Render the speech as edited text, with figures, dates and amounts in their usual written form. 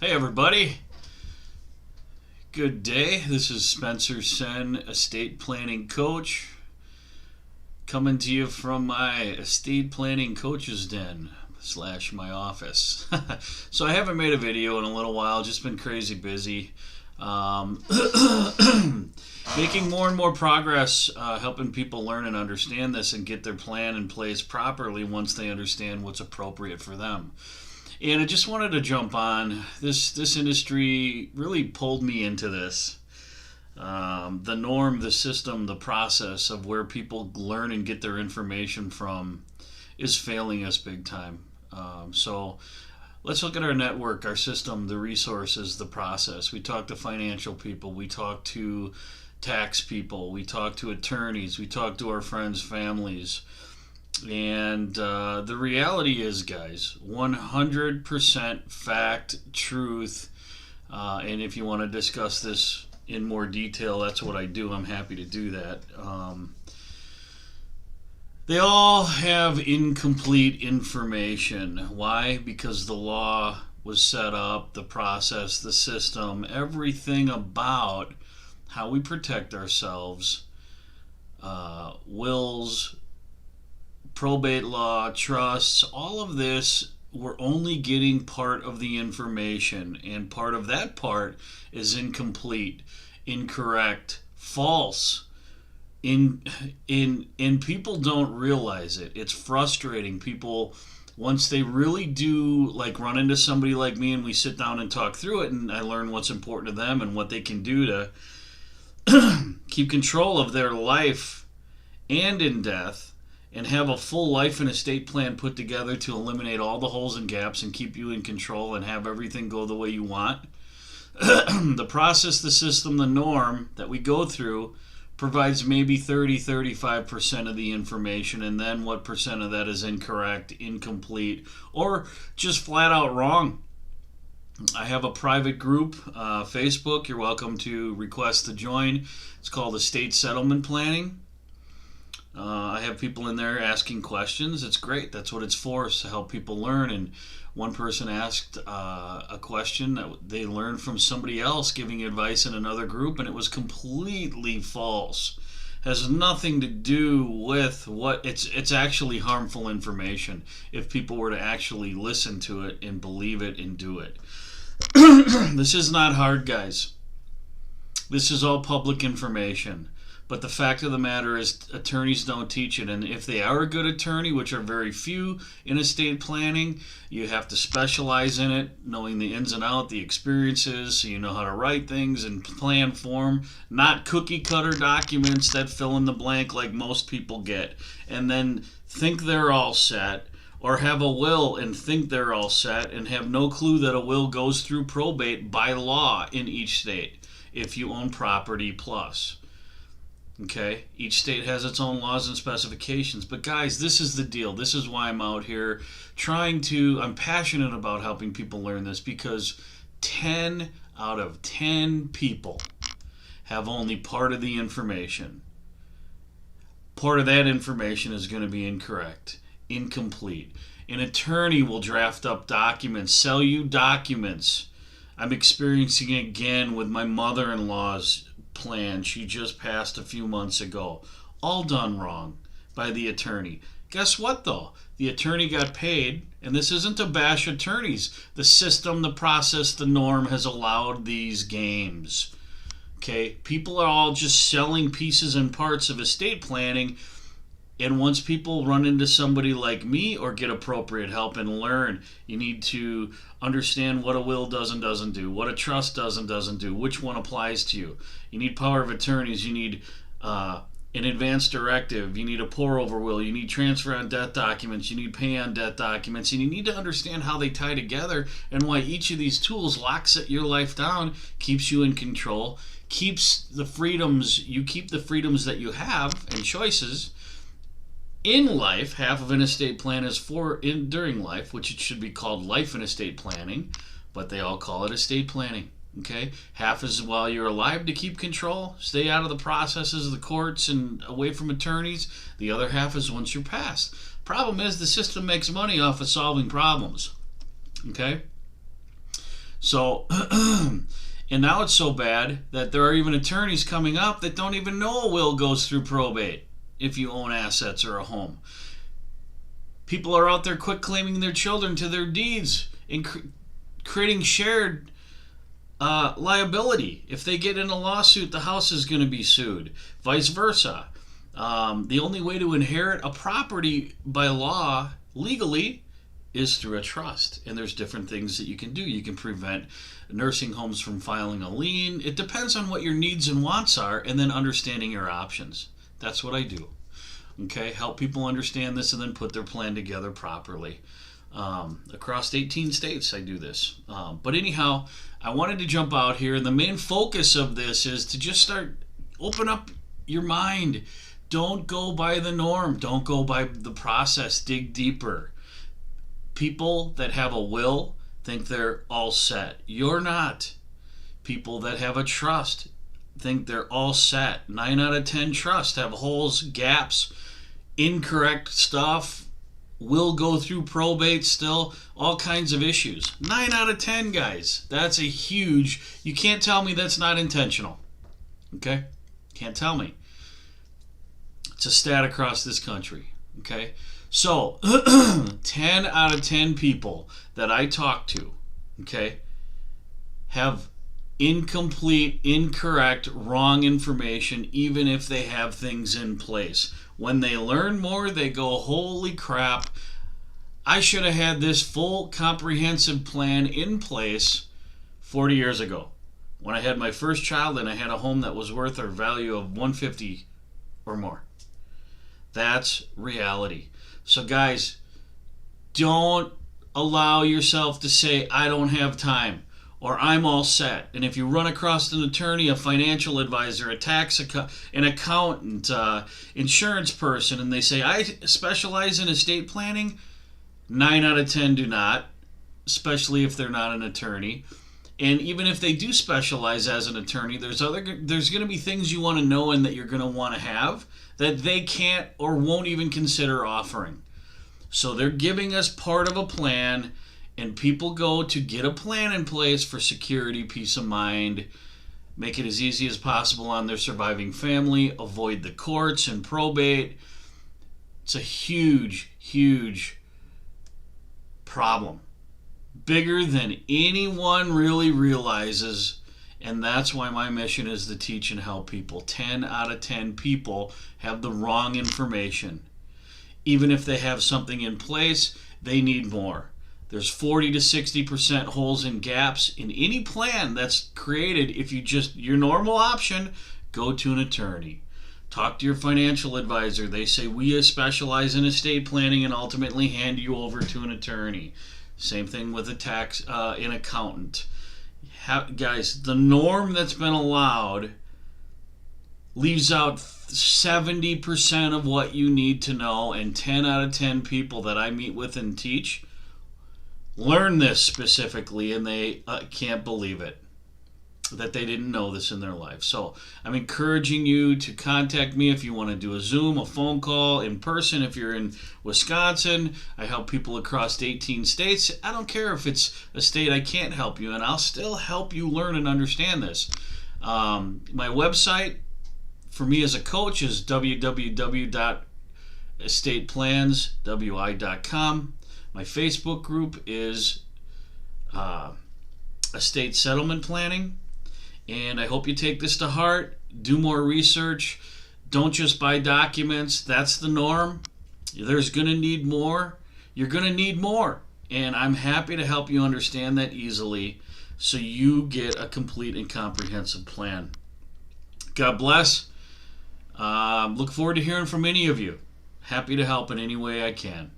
Hey everybody, good day. This is Spencer Sen, estate planning coach, coming to you from my estate planning coach's den / my office. So I haven't made a video in a little while, just been crazy busy. Um, Making more and more progress, helping people learn and understand this and get their plan in place properly once they understand what's appropriate for them. And I just wanted to jump on this industry really pulled me into this. The norm, the system, the process of where people learn and get their information from is failing us big time. So let's look at our network, our system, the resources, the process. We talk to financial people, we talk to tax people, we talk to attorneys, we talk to our friends, families. And the reality is, guys, 100% fact, truth. And if you want to discuss this in more detail, that's what I do. I'm happy to do that. They all have incomplete information. Why? Because the law was set up, the process, the system, everything about how we protect ourselves, wills, probate law, trusts, all of this, we're only getting part of the information, and part of that part is incomplete, incorrect, false. In people don't realize it. It's frustrating. People, once they really do like run into somebody like me and we sit down and talk through it, and I learn what's important to them and what they can do to keep control of their life and in death, and have a full life and estate plan put together to eliminate all the holes and gaps and keep you in control and have everything go the way you want. The process, the system, the norm that we go through provides maybe 30-35% of the information, and then what percent of that is incorrect, incomplete, or just flat out wrong. I have a private group, Facebook. You're welcome to request to join. It's called Estate Settlement Planning. I have people in there asking questions. It's great. That's what it's for, is to help people learn. And one person asked a question that they learned from somebody else giving advice in another group, and it was completely false. Has nothing to do with what it's actually harmful information if people were to actually listen to it and believe it and do it. This is not hard, guys. This is all public information. But the fact of the matter is, attorneys don't teach it. And if they are a good attorney, which are very few in estate planning, you have to specialize in it, knowing the ins and outs, the experiences, so you know how to write things in plan form, not cookie cutter documents that fill in the blank like most people get, and then think they're all set, or have a will and think they're all set, and have no clue that a will goes through probate by law in each state if you own property plus. Okay, each state has its own laws and specifications. But guys, this is the deal. This is why I'm out here I'm passionate about helping people learn this, because 10 out of 10 people have only part of the information. Part of that information is going to be incorrect, incomplete. An attorney will draft up documents, sell you documents. I'm experiencing it again with my mother-in-law's plan. She just passed a few months ago. All done wrong by the attorney. Guess what, though? The attorney got paid, and this isn't to bash attorneys. The system, the process, the norm has allowed these games. Okay? People are all just selling pieces and parts of estate planning, and once people run into somebody like me or get appropriate help and learn, you need to understand what a will does and doesn't do, what a trust does and doesn't do, which one applies to you. You need power of attorneys, you need an advance directive, you need a pour-over will, you need transfer on death documents, you need pay on death documents, and you need to understand how they tie together and why each of these tools locks your life down, keeps you in control, keeps the freedoms, you keep the freedoms that you have and choices in life. Half of an estate plan is during life, which it should be called life and estate planning, but they all call it estate planning. Okay, half is while you're alive to keep control, stay out of the processes of the courts and away from attorneys. The other half is once you're passed. Problem is, the system makes money off of solving problems. Okay, So, and now it's so bad that there are even attorneys coming up that don't even know a will goes through probate if you own assets or a home. People are out there quit claiming their children to their deeds and creating shared liability. If they get in a lawsuit, the house is going to be sued. Vice versa. The only way to inherit a property by law, legally, is through a trust. And there's different things that you can do. You can prevent nursing homes from filing a lien. It depends on what your needs and wants are, and then understanding your options. That's what I do. Okay, help people understand this and then put their plan together properly. Across 18 states, I do this. But anyhow, I wanted to jump out here, and the main focus of this is to just open up your mind. Don't go by the norm. Don't go by the process. Dig deeper. People that have a will think they're all set. You're not. People that have a trust think they're all set. 9 out of 10 trusts have holes, gaps, incorrect stuff, will go through probate still, all kinds of issues. 9 out of 10, guys. That's a huge, you can't tell me that's not intentional. Okay? Can't tell me. It's a stat across this country. Okay? So, 10 out of 10 people that I talk to, okay, have incomplete, incorrect, wrong information, even if they have things in place. When they learn more, they go, holy crap, I should have had this full comprehensive plan in place 40 years ago. When I had my first child and I had a home that was worth a value of $150 or more. That's reality. So guys, don't allow yourself to say, I don't have time, or I'm all set. And if you run across an attorney, a financial advisor, an accountant, insurance person, and they say, I specialize in estate planning, 9 out of 10 do not, especially if they're not an attorney. And even if they do specialize as an attorney, there's going to be things you want to know and that you're going to want to have that they can't or won't even consider offering. So they're giving us part of a plan, and people go to get a plan in place for security, peace of mind, make it as easy as possible on their surviving family, avoid the courts and probate. It's a huge, huge problem. Bigger than anyone really realizes, and that's why my mission is to teach and help people. 10 out of 10 people have the wrong information. Even if they have something in place, they need more. There's 40 to 60% holes and gaps in any plan that's created. If your normal option, go to an attorney. Talk to your financial advisor. They say, we specialize in estate planning, and ultimately hand you over to an attorney. Same thing with an accountant. Guys, the norm that's been allowed leaves out 70% of what you need to know, and 10 out of 10 people that I meet with and teach learn this specifically, and they can't believe it that they didn't know this in their life. So I'm encouraging you to contact me if you want to do a Zoom, a phone call, in person. If you're in Wisconsin, I help people across 18 states. I don't care if it's a state I can't help you in. I'll still help you learn and understand this. My website for me as a coach is www.estateplanswi.com. My Facebook group is Estate Settlement Planning. And I hope you take this to heart. Do more research. Don't just buy documents. That's the norm. There's going to need more. You're going to need more. And I'm happy to help you understand that easily so you get a complete and comprehensive plan. God bless. Look forward to hearing from any of you. Happy to help in any way I can.